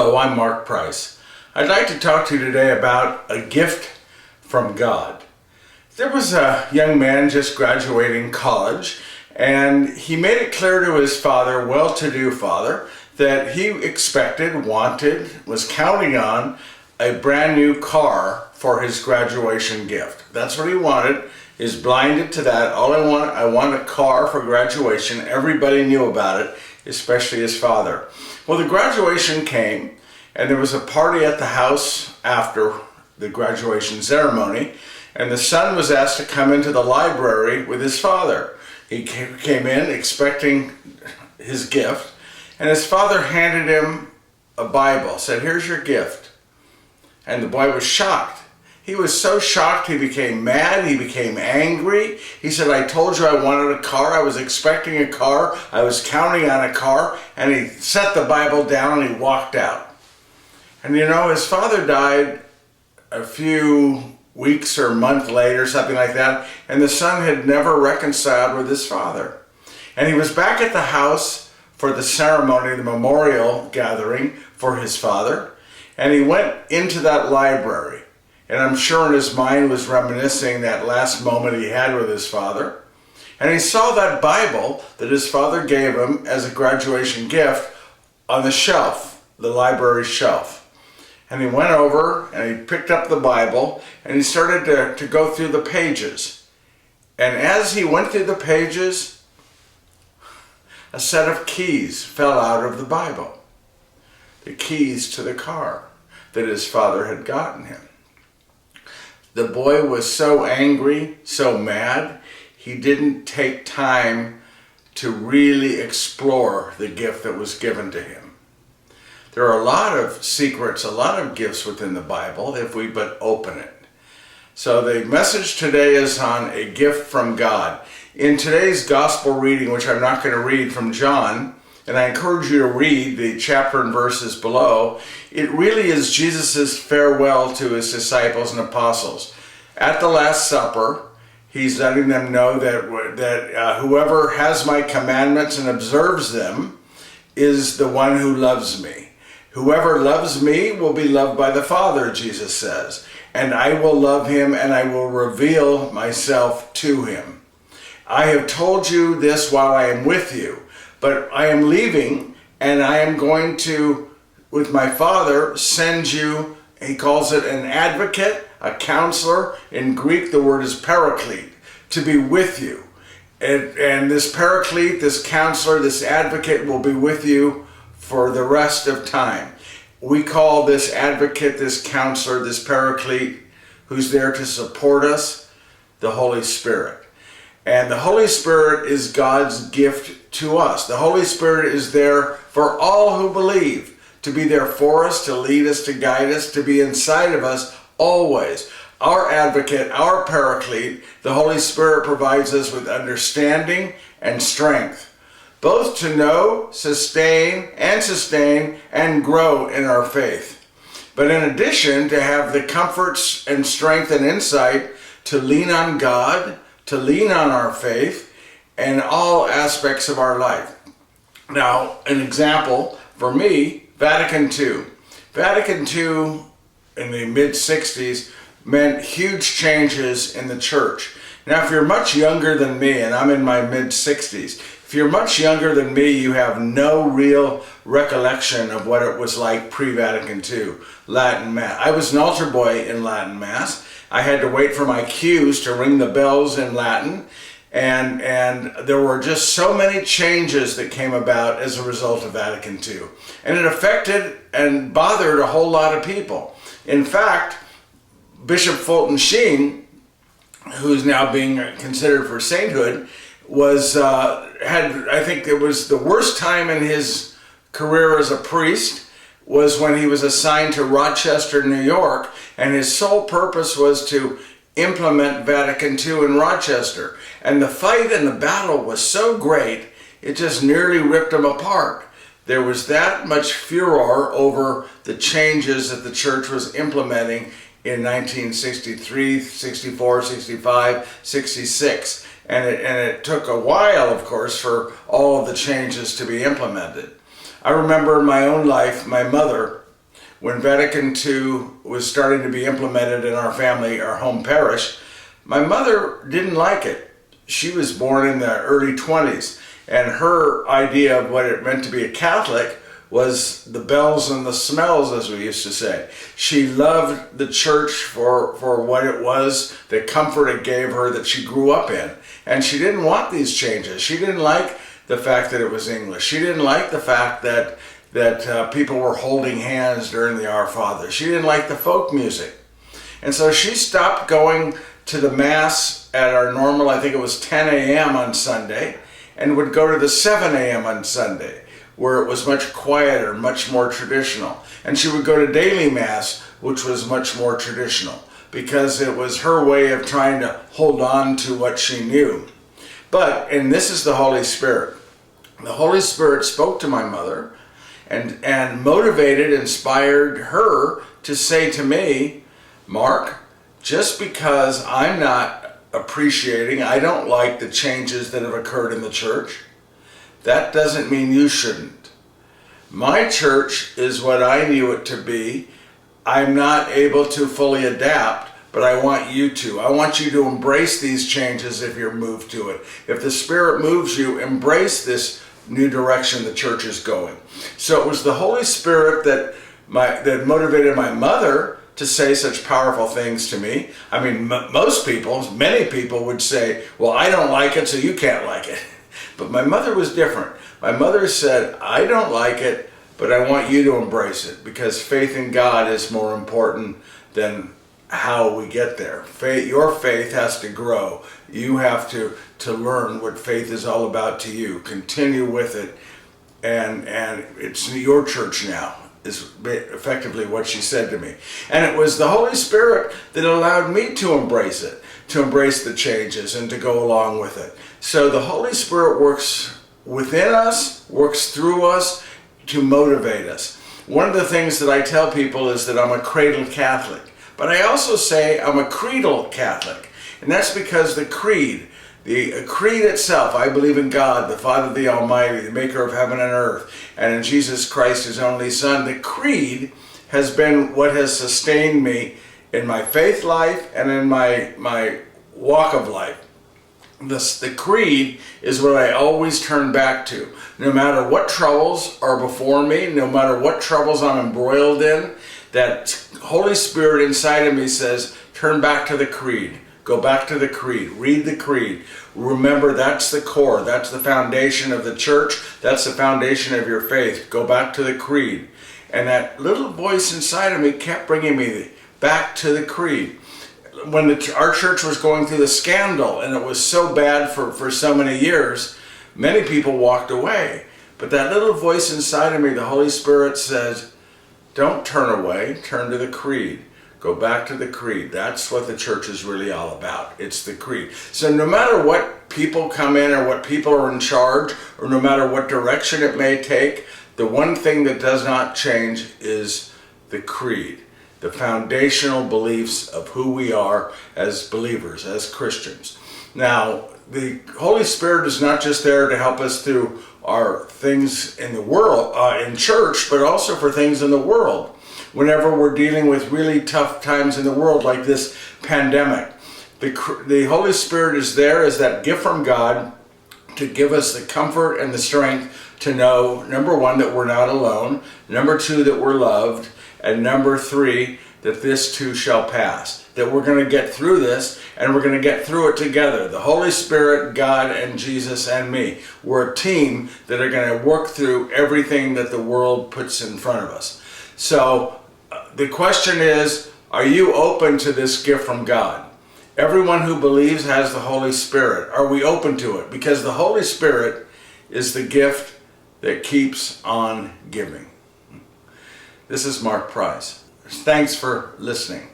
Hello, I'm Mark Price. I'd like to talk to you today about a gift from God. There was a young man just graduating college, and he made it clear to his father, well-to-do father, that he expected, wanted, was counting on a brand new car for his graduation gift. That's what he wanted. He's blinded to that. I want a car for graduation. Everybody knew about it, especially his father. Well, the graduation came, and there was a party at the house after the graduation ceremony, and the son was asked to come into the library with his father. He came in expecting his gift, and his father handed him a Bible, said, "Here's your gift." And the boy was shocked. He was so shocked, he became mad, he became angry. He said, "I told you I wanted a car, I was expecting a car, I was counting on a car," and he set the Bible down and he walked out. And you know, his father died a few weeks or a month later, something like that, and the son had never reconciled with his father. And he was back at the house for the ceremony, the memorial gathering for his father, and he went into that library. And I'm sure in his mind was reminiscing that last moment he had with his father. And he saw that Bible that his father gave him as a graduation gift on the shelf, the library shelf. And he went over and he picked up the Bible and he started to go through the pages. And as he went through the pages, a set of keys fell out of the Bible. The keys to the car that his father had gotten him. The boy was so angry, so mad, he didn't take time to really explore the gift that was given to him. There are a lot of secrets, a lot of gifts within the Bible if we but open it. So the message today is on a gift from God. In today's gospel reading, which I'm not going to read from John, and I encourage you to read the chapter and verses below, it really is Jesus' farewell to his disciples and apostles. At the Last Supper, he's letting them know that whoever has my commandments and observes them is the one who loves me. Whoever loves me will be loved by the Father, Jesus says, and I will love him and I will reveal myself to him. I have told you this while I am with you, but I am leaving and I am going to, with my Father, send you, he calls it an advocate, a counselor. In Greek, the word is paraclete, to be with you. And this paraclete, this counselor, this advocate will be with you for the rest of time. We call this advocate, this counselor, this paraclete, who's there to support us, the Holy Spirit. And the Holy Spirit is God's gift to us. The Holy Spirit is there for all who believe, to be there for us, to lead us, to guide us, to be inside of us always. Our advocate, our paraclete, the Holy Spirit provides us with understanding and strength, both to know, sustain, and grow in our faith. But in addition, to have the comforts and strength and insight to lean on God, to lean on our faith in all aspects of our life. Now, an example for me, Vatican II. Vatican II in the mid-60s meant huge changes in the church. Now, if you're much younger than me, and I'm in my mid-60s, if you're much younger than me, you have no real recollection of what it was like pre-Vatican II, Latin Mass. I was an altar boy in Latin Mass. I had to wait for my cues to ring the bells in Latin, and there were just so many changes that came about as a result of Vatican II. And it affected and bothered a whole lot of people. In fact, Bishop Fulton Sheen, who's now being considered for sainthood, I think it was the worst time in his career as a priest was when he was assigned to Rochester, New York, and his sole purpose was to implement Vatican II in Rochester. And the fight and the battle was so great, it just nearly ripped him apart. There was that much furor over the changes that the church was implementing in 1963, 64, 65, 66. And it took a while, of course, for all of the changes to be implemented. I remember in my own life, my mother when Vatican II was starting to be implemented in our family, our home parish, my mother didn't like it. She was born in the early 20s, and her idea of what it meant to be a Catholic was the bells and the smells, as we used to say. She loved the church for what it was, the comfort it gave her that she grew up in. And she didn't want these changes. She didn't like the fact that it was English. She didn't like the fact that people were holding hands during the Our Father. She didn't like the folk music. And so she stopped going to the Mass at our normal, I think it was 10 a.m. on Sunday, and would go to the 7 a.m. on Sunday, where it was much quieter, much more traditional. And she would go to daily Mass, which was much more traditional, because it was her way of trying to hold on to what she knew. And this is the Holy Spirit. The Holy Spirit spoke to my mother and motivated, inspired her to say to me, Mark, just because I'm not appreciating, I don't like the changes that have occurred in the church, that doesn't mean you shouldn't. My church is what I knew it to be. I'm not able to fully adapt, but I want you to. I want you to embrace these changes if you're moved to it. If the Spirit moves you, embrace this new direction the church is going. So it was the Holy Spirit that motivated my mother to say such powerful things to me. I mean, many people would say, well, I don't like it, so you can't like it. But my mother was different. My mother said, I don't like it, but I want you to embrace it, because faith in God is more important than how we get there. Your faith has to grow. You have to learn what faith is all about to you. Continue with it, and it's your church now, is effectively what she said to me. And it was the Holy Spirit that allowed me to embrace it, to embrace the changes and to go along with it. So the Holy Spirit works within us, works through us to motivate us. One of the things that I tell people is that I'm a cradle Catholic, but I also say I'm a creedal Catholic. And that's because the creed itself, I believe in God, the Father, the Almighty, the maker of heaven and earth, and in Jesus Christ, his only Son. The creed has been what has sustained me in my faith life and in my walk of life. The creed is what I always turn back to. No matter what troubles are before me, no matter what troubles I'm embroiled in, that Holy Spirit inside of me says, turn back to the creed. Go back to the creed. Read the creed. Remember, that's the core. That's the foundation of the church. That's the foundation of your faith. Go back to the creed. And that little voice inside of me kept bringing me back to the creed. When our church was going through the scandal, and it was so bad for so many years, many people walked away. But that little voice inside of me, the Holy Spirit, says, don't turn away, turn to the creed. Go back to the creed. That's what the church is really all about. It's the creed. So no matter what people come in or what people are in charge, or no matter what direction it may take, the one thing that does not change is the creed. The foundational beliefs of who we are as believers, as Christians. Now, the Holy Spirit is not just there to help us through our things in the world, in church, but also for things in the world. Whenever we're dealing with really tough times in the world, like this pandemic, the Holy Spirit is there as that gift from God to give us the comfort and the strength to know, number one, that we're not alone, number two, that we're loved, and number three, that this too shall pass. That we're going to get through this, and we're going to get through it together. The Holy Spirit, God, and Jesus, and me. We're a team that are going to work through everything that the world puts in front of us. So the question is, are you open to this gift from God? Everyone who believes has the Holy Spirit. Are we open to it? Because the Holy Spirit is the gift that keeps on giving. This is Mark Price. Thanks for listening.